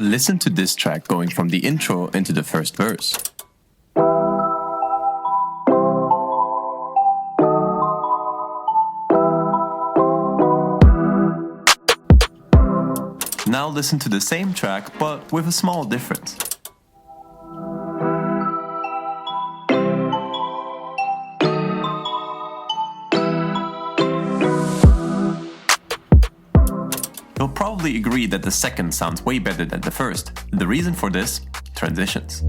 Listen to this track going from the intro into the first verse. Now listen to the same track, but with a small difference. You'll probably agree that the second sounds way better than the first. The reason for this? Transitions.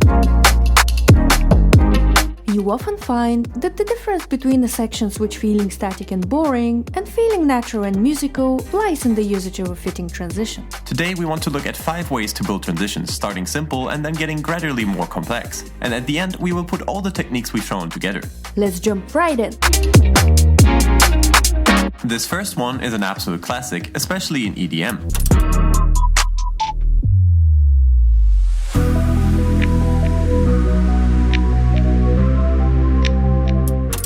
You often find that the difference between the sections which feeling static and boring and feeling natural and musical lies in the usage of a fitting transition. Today we want to look at 5 ways to build transitions, starting simple and then getting gradually more complex. And at the end we will put all the techniques we've shown together. Let's jump right in! This first one is an absolute classic, especially in EDM.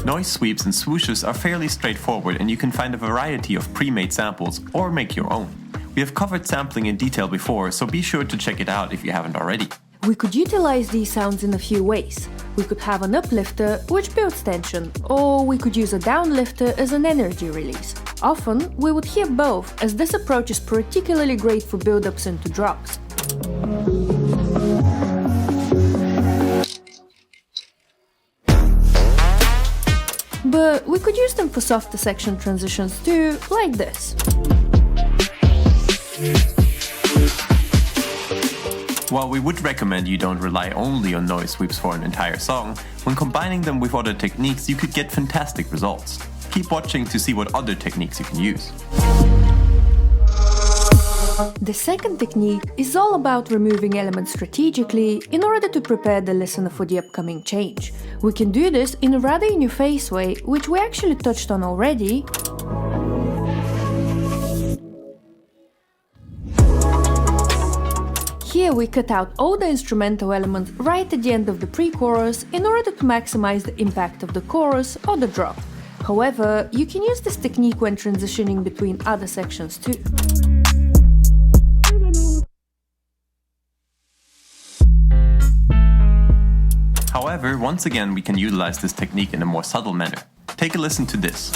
Noise sweeps and swooshes are fairly straightforward, and you can find a variety of pre-made samples or make your own. We have covered sampling in detail before, so be sure to check it out if you haven't already. We could utilize these sounds in a few ways. We could have an uplifter, which builds tension, or we could use a downlifter as an energy release. Often, we would hear both, as this approach is particularly great for build-ups into drops. But we could use them for softer section transitions too, like this. While we would recommend you don't rely only on noise sweeps for an entire song, when combining them with other techniques you could get fantastic results. Keep watching to see what other techniques you can use. The second technique is all about removing elements strategically in order to prepare the listener for the upcoming change. We can do this in a rather in-your-face way, which we actually touched on already. Here we cut out all the instrumental elements right at the end of the pre-chorus in order to maximize the impact of the chorus or the drop. However, you can use this technique when transitioning between other sections too. However, once again we can utilize this technique in a more subtle manner. Take a listen to this.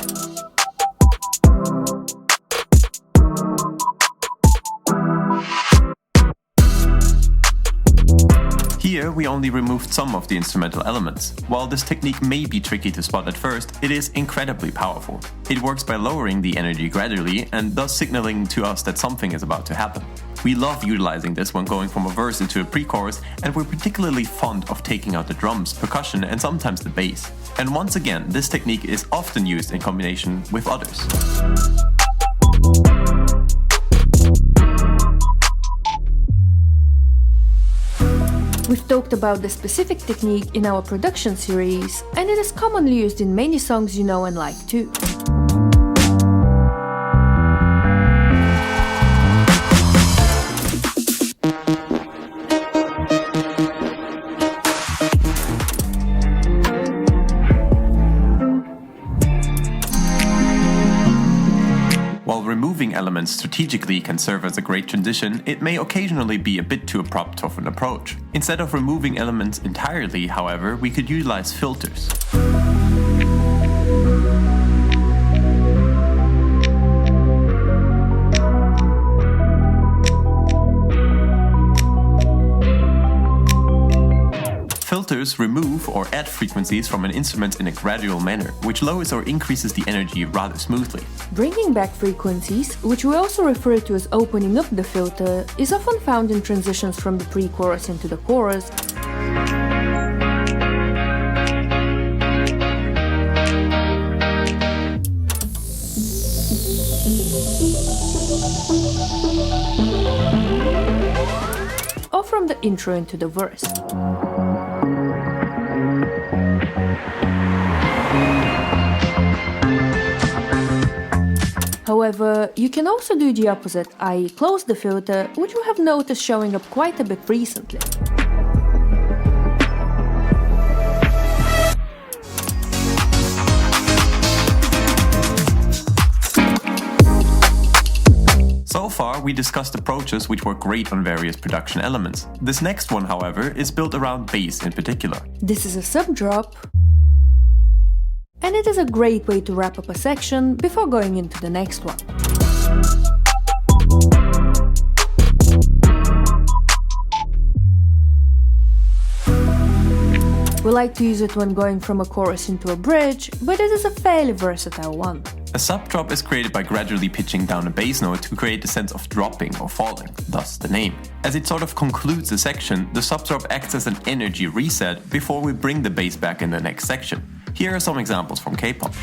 Here we only removed some of the instrumental elements. While this technique may be tricky to spot at first, it is incredibly powerful. It works by lowering the energy gradually and thus signaling to us that something is about to happen. We love utilizing this when going from a verse into a pre-chorus, and we're particularly fond of taking out the drums, percussion and sometimes the bass. And once again, this technique is often used in combination with others. We've talked about the specific technique in our production series, and it is commonly used in many songs you know and like too. While removing elements strategically can serve as a great transition, it may occasionally be a bit too abrupt of an approach. Instead of removing elements entirely, however, we could utilize filters. Filters remove or add frequencies from an instrument in a gradual manner, which lowers or increases the energy rather smoothly. Bringing back frequencies, which we also refer to as opening up the filter, is often found in transitions from the pre-chorus into the chorus. Or from the intro into the verse. However, you can also do the opposite, i.e. close the filter, which we have noticed showing up quite a bit recently. So far, far, we discussed approaches which work great on various production elements. This next one, however, is built around bass in particular. This is a sub-drop, and it is a great way to wrap up a section before going into the next one. We like to use it when going from a chorus into a bridge, but it is a fairly versatile one. A sub-drop is created by gradually pitching down a bass note to create a sense of dropping or falling, thus the name. As it sort of concludes the section, the sub-drop acts as an energy reset before we bring the bass back in the next section. Here are some examples from K-pop.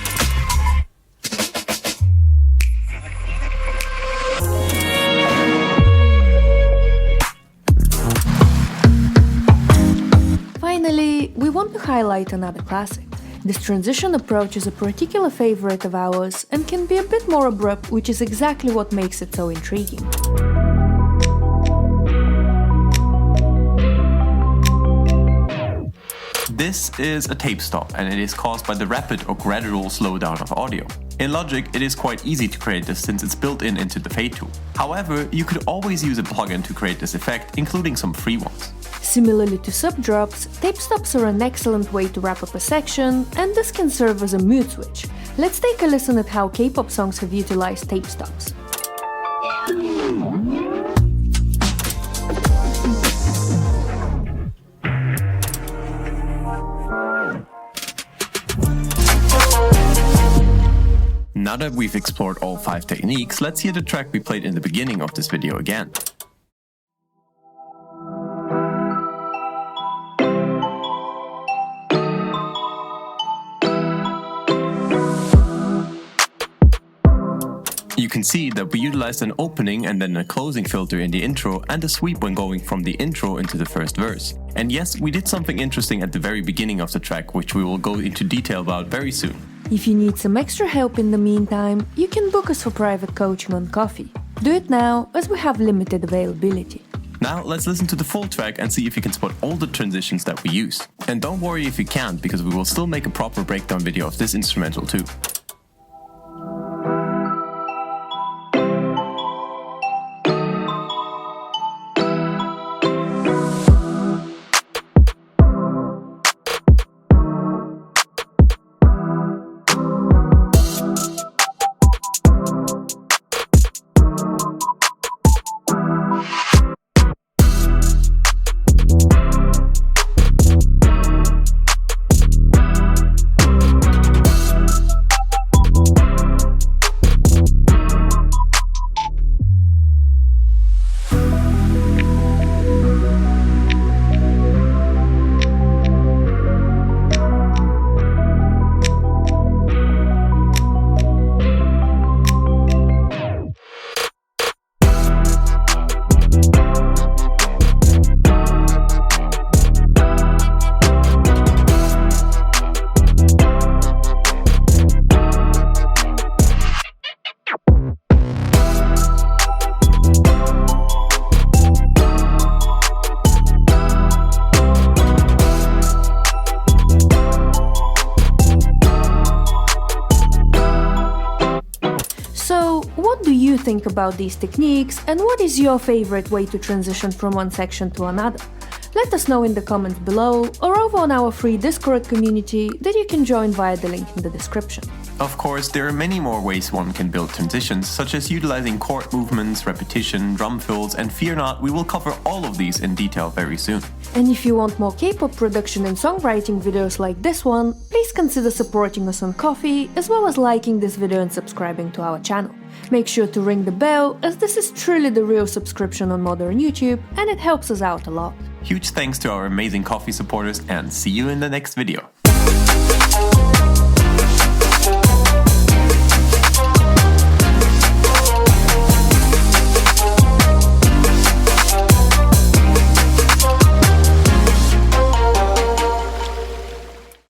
Finally, we want to highlight another classic. This transition approach is a particular favorite of ours and can be a bit more abrupt, which is exactly what makes it so intriguing. This is a tape stop, and it is caused by the rapid or gradual slowdown of audio. In Logic, it is quite easy to create this since it's built into the fade tool. However, you could always use a plugin to create this effect, including some free ones. Similarly to sub-drops, tape stops are an excellent way to wrap up a section, and this can serve as a mood switch. Let's take a listen at how K-pop songs have utilized tape stops. Now that we've explored all 5 techniques, let's hear the track we played in the beginning of this video again. You can see that we utilized an opening and then a closing filter in the intro and a sweep when going from the intro into the first verse. And yes, we did something interesting at the very beginning of the track, which we will go into detail about very soon. If you need some extra help in the meantime, you can book us for private coaching on Ko-fi. Do it now, as we have limited availability. Now let's listen to the full track and see if you can spot all the transitions that we used. And don't worry if you can't, because we will still make a proper breakdown video of this instrumental too. What do you think about these techniques, and what is your favorite way to transition from one section to another? Let us know in the comments below or over on our free Discord community that you can join via the link in the description. Of course, there are many more ways one can build transitions, such as utilizing chord movements, repetition, drum fills, and fear not, we will cover all of these in detail very soon. And if you want more K-pop production and songwriting videos like this one, please consider supporting us on Ko-fi, as well as liking this video and subscribing to our channel. Make sure to ring the bell, as this is truly the real subscription on modern YouTube, and it helps us out a lot. Huge thanks to our amazing Ko-fi supporters, and see you in the next video.